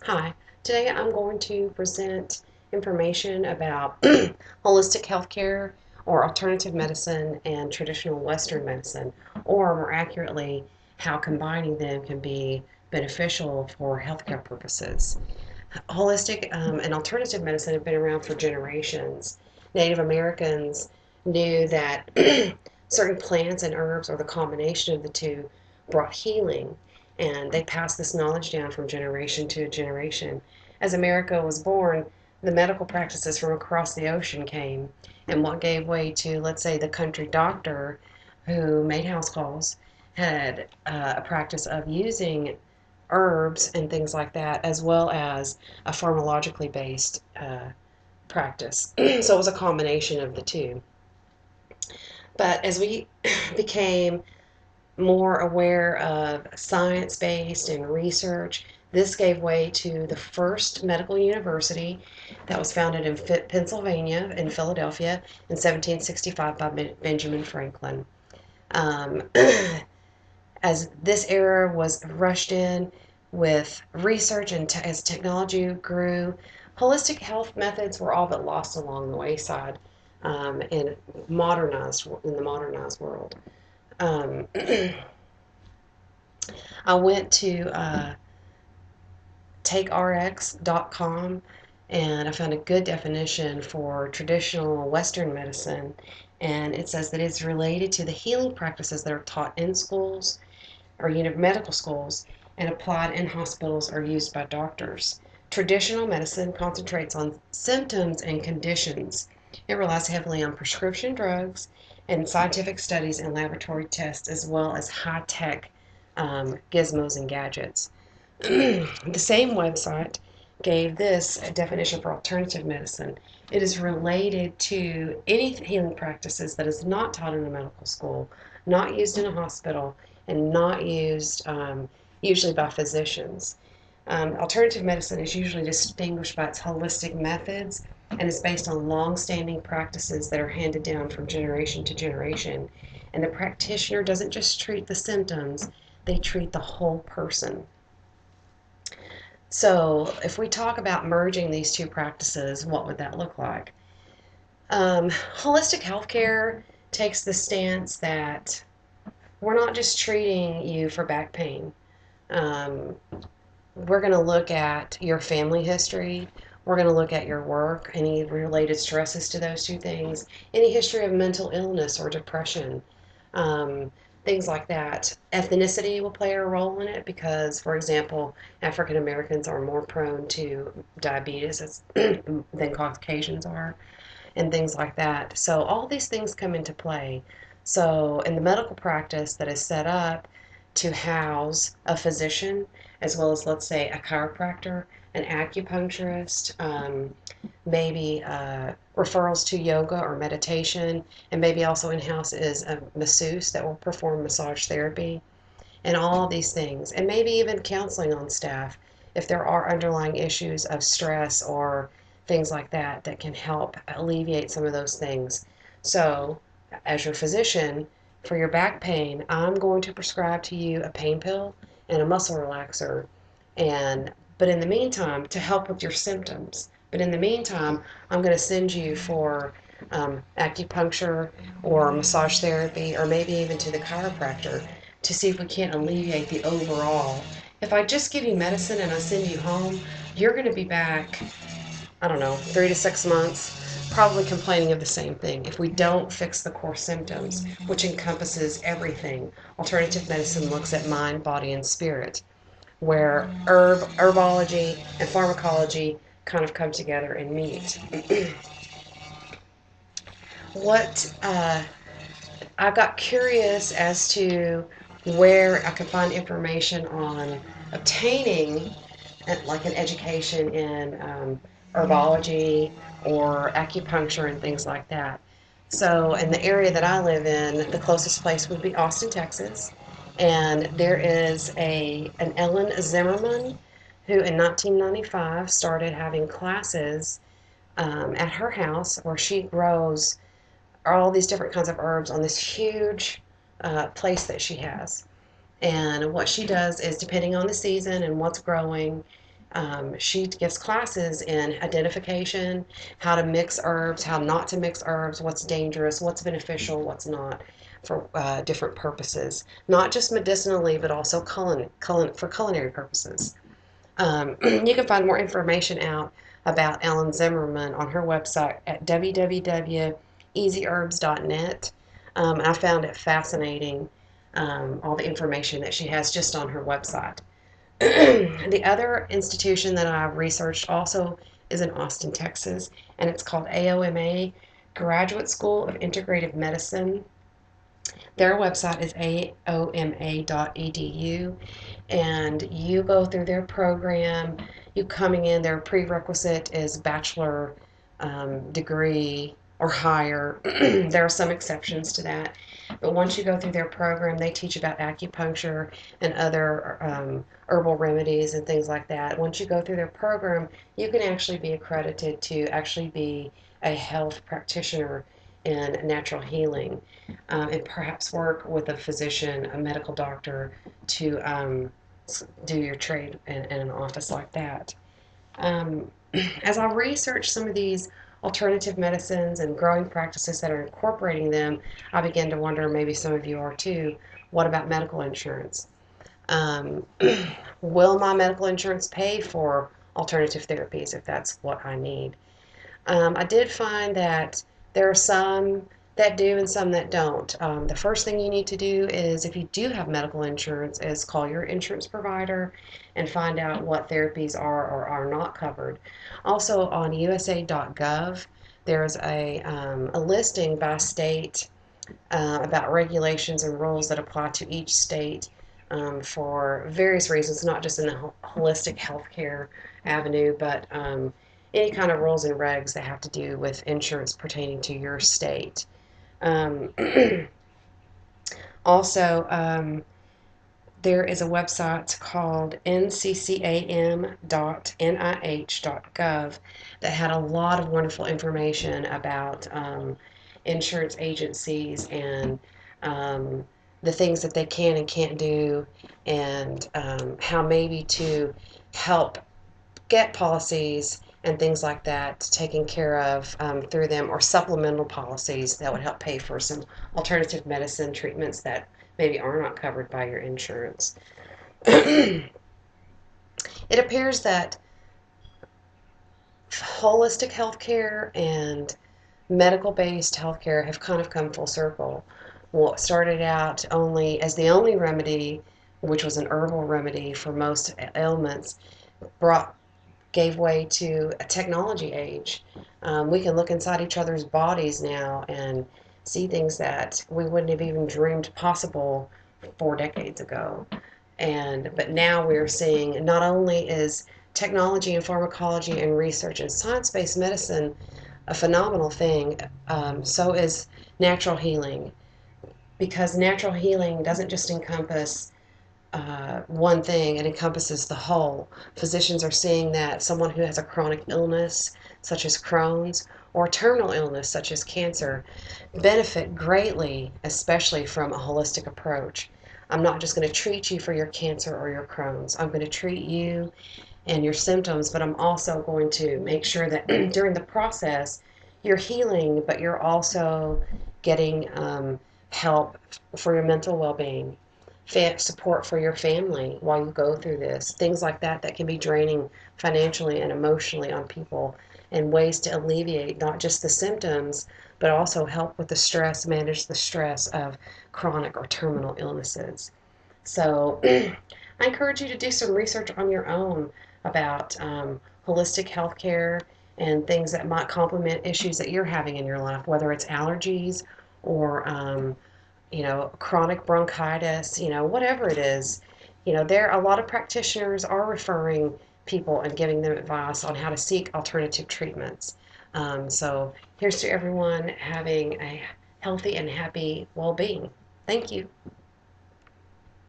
Hi, today I'm going to present information about holistic healthcare or alternative medicine and traditional Western medicine, or more accurately, how combining them can be beneficial for healthcare purposes. Holistic and alternative medicine have been around for generations. Native Americans knew that certain plants and herbs, or the combination of the two, brought healing, and they passed this knowledge down from generation to generation. As America was born, the medical practices from across the ocean came, and what gave way to, let's say, the country doctor who made house calls had a practice of using herbs and things like that, as well as a pharmacologically based practice. So it was a combination of the two. But as we became more aware of science based and research, this gave way to the first medical university that was founded in Pennsylvania, in Philadelphia, in 1765 by Benjamin Franklin. Um, as this era was rushed in with research and as technology grew, holistic health methods were all but lost along the wayside in the modernized world. Um, I went to takerx.com and I found a good definition for traditional Western medicine, and it says that it's related to the healing practices that are taught in schools or medical schools and applied in hospitals or used by doctors. Traditional medicine concentrates on symptoms and conditions. It relies heavily on prescription drugs and scientific studies and laboratory tests, as well as high tech gizmos and gadgets. The same website gave this a definition for alternative medicine. It is related to any healing practices that is not taught in a medical school, not used in a hospital, and not used usually by physicians. Alternative medicine is usually distinguished by its holistic methods and is based on long-standing practices that are handed down from generation to generation. And the practitioner doesn't just treat the symptoms, they treat the whole person. So, if we talk about merging these two practices, what would that look like? Holistic healthcare takes the stance that we're not just treating you for back pain. Um, we're going to look at your family history. We're going to look at your work, any related stresses to those two things, any history of mental illness or depression, um, things like that. Ethnicity will play a role in it because, for example, African Americans are more prone to diabetes than Caucasians are, and things like that. So all these things come into play. So in the medical practice that is set up to house a physician, as well as, let's say, a chiropractor, an acupuncturist, maybe referrals to yoga or meditation, and maybe also in-house is a masseuse that will perform massage therapy, and all of these things, and maybe even counseling on staff if there are underlying issues of stress or things like that that can help alleviate some of those things. So, as your physician, for your back pain, I'm going to prescribe to you a pain pill and a muscle relaxer, and but in the meantime, to help with your symptoms. But in the meantime, I'm going to send you for acupuncture or massage therapy, or maybe even to the chiropractor to see if we can't alleviate the overall. If I just give you medicine and I send you home, you're going to be back, I don't know, 3 to 6 months, probably complaining of the same thing if we don't fix the core symptoms, which encompasses everything. Alternative medicine looks at mind, body, and spirit, where herbology and pharmacology kind of come together and meet. what I got curious as to where I could find information on obtaining like an education in herbology or acupuncture and things like that. So in the area that I live in, the closest place would be Austin, Texas. And there is an Ellen Zimmerman who in 1995 started having classes at her house where she grows all these different kinds of herbs on this huge place that she has. And what she does is, depending on the season and what's growing, She gives classes in identification, how to mix herbs, how not to mix herbs, what's dangerous, what's beneficial, what's not for different purposes, not just medicinally, but also for culinary purposes. You can find more information out about Ellen Zimmerman on her website at www.easyherbs.net. I found it fascinating, all the information that she has just on her website. The other institution that I've researched also is in Austin, Texas, and it's called AOMA, Graduate School of Integrative Medicine. Their website is aoma.edu, and you go through their program. You coming in, their prerequisite is bachelor degree or higher. There are some exceptions to that, but once you go through their program, they teach about acupuncture and other herbal remedies and things like that. Once you go through their program, you can actually be accredited to actually be a health practitioner in natural healing, and perhaps work with a physician, a medical doctor, to do your trade in an office like that. Um, as I research some of these alternative medicines and growing practices that are incorporating them, I begin to wonder, maybe some of you are too, what about medical insurance? Um, will my medical insurance pay for alternative therapies if that's what I need? I did find that there are some that do and some that don't. The first thing you need to do is, if you do have medical insurance, is call your insurance provider and find out what therapies are or are not covered. Also on USA.gov, there's a listing by state about regulations and rules that apply to each state for various reasons, not just in the holistic healthcare avenue, but any kind of rules and regs that have to do with insurance pertaining to your state. Um, also, there is a website called nccam.nih.gov that had a lot of wonderful information about insurance agencies and um, the things that they can and can't do, and how maybe to help get policies and things like that taken care of through them, or supplemental policies that would help pay for some alternative medicine treatments that maybe are not covered by your insurance. It appears that holistic healthcare and medical-based healthcare have kind of come full circle. What started out only as the only remedy, which was an herbal remedy for most ailments, gave way to a technology age. We can look inside each other's bodies now and see things that we wouldn't have even dreamed possible 4 decades ago. But now we're seeing, not only is technology and pharmacology and research and science-based medicine a phenomenal thing, so is natural healing. Because natural healing doesn't just encompass one thing, it encompasses the whole. Physicians are seeing that someone who has a chronic illness, such as Crohn's, or terminal illness, such as cancer, benefit greatly, especially from a holistic approach. I'm not just going to treat you for your cancer or your Crohn's. I'm going to treat you and your symptoms, but I'm also going to make sure that during the process you're healing, but you're also getting help for your mental well-being, support for your family while you go through this, things like that that can be draining financially and emotionally on people, and ways to alleviate not just the symptoms, but also help with the stress, manage the stress of chronic or terminal illnesses. So I encourage you to do some research on your own about holistic healthcare and things that might complement issues that you're having in your life, whether it's allergies or chronic bronchitis, whatever it is. There a lot of practitioners are referring people and giving them advice on how to seek alternative treatments. So here's to everyone having a healthy and happy well-being. Thank you.